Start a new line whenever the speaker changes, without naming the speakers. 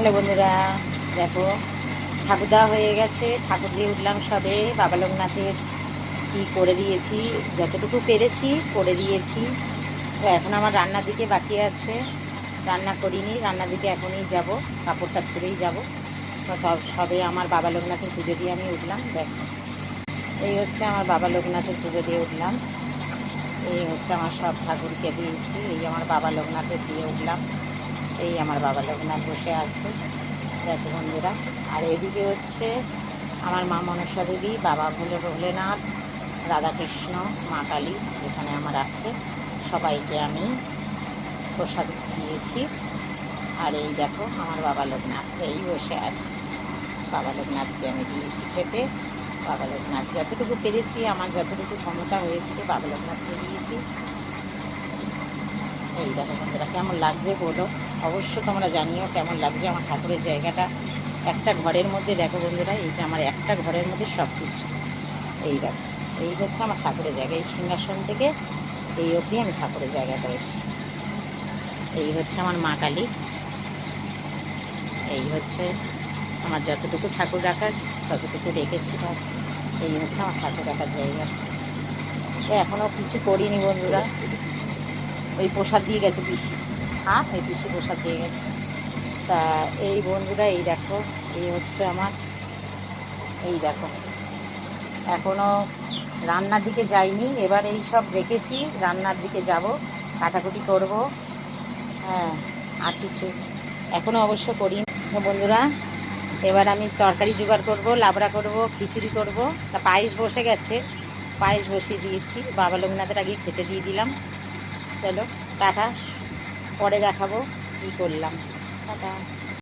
Hello বন্ধুরা, দেখো ঠাকুর দেওয়া হয়ে গেছে। ঠাকুর দিয়ে উঠলাম সবে। বাবা লোকনাথের কি করে দিয়েছি, যতটুকু পেরেছি করে দিয়েছি। তো এখন আমার রান্নার দিকে বাকি আছে, রান্না করিনি। রান্নার দিকে এখনই যাব, কাপড়টা ছেড়েই যাব। সবে আমার বাবা লোকনাথের পুজো দিয়ে আমি উঠলাম। দেখো এই হচ্ছে আমার বাবা লোকনাথের পুজো দিয়ে উঠলাম। এই হচ্ছে আমার সব ঠাকুরকে দিয়েছি। এই আমার বাবা লোকনাথের দিয়ে উঠলাম। এই আমার বাবা লোকনাথ বসে আছে, দেখো বন্ধুরা। আর এদিকে হচ্ছে আমার মা মনসা দেবী, বাবা ভোলেনাথ, রাধাকৃষ্ণ, মা কালী এখানে আমার আছে। সবাইকে আমি প্রসাদ দিয়েছি। আর এই দেখো আমার বাবা লোকনাথ এই বসে আছে। বাবা লোকনাথকে আমি দিয়েছি খেতে। বাবা লোকনাথ যতটুকু পেরেছি, আমার যতটুকু ক্ষমতা হয়েছে বাবা লোকনাথকে দিয়েছি। এই দেখো বন্ধুরা, কেমন লাগছে বলো, অবশ্য তোমরা জানিও কেমন লাগছে আমার ঠাকুরের জায়গাটা। একটা ঘরের মধ্যে দেখো বন্ধুরা, এই যে আমার একটা ঘরের মধ্যে সব কিছু। এই দেখো, এই হচ্ছে আমার ঠাকুরের জায়গা। এই সিংহাসন থেকে এই অবধি আমি ঠাকুরের জায়গা করেছি। এই হচ্ছে আমার মা কালী। এই হচ্ছে আমার যতটুকু ঠাকুর রাখার ততটুকু রেখেছি। এই হচ্ছে আমার ঠাকুর রাখার জায়গা। তো এখনও কিছু করিনি বন্ধুরা। ওই প্রসাদ দিয়ে গেছে পিসি। হ্যাঁ, ওই পিসি প্রসাদ দিয়ে গেছে। তা এই বন্ধুরা, এই দেখো এই হচ্ছে আমার, এই দেখো এখনও রান্নার দিকে যাইনি। এবার এই সব রেখেছি, রান্নার দিকে যাব, কাটাকুটি করব। হ্যাঁ, আর কিছু এখনও অবশ্য করিনি বন্ধুরা। এবার আমি তরকারি জোগাড় করব, লাবড়া করব, খিচুড়ি করব। তা পায়েস বসে গেছে, পায়েস বসিয়ে দিয়েছি। বাবা লোকনাথের আগে খেতে দিয়ে দিলাম। চলো টাটা, পরে দেখাবো কী করলাম। টাটা।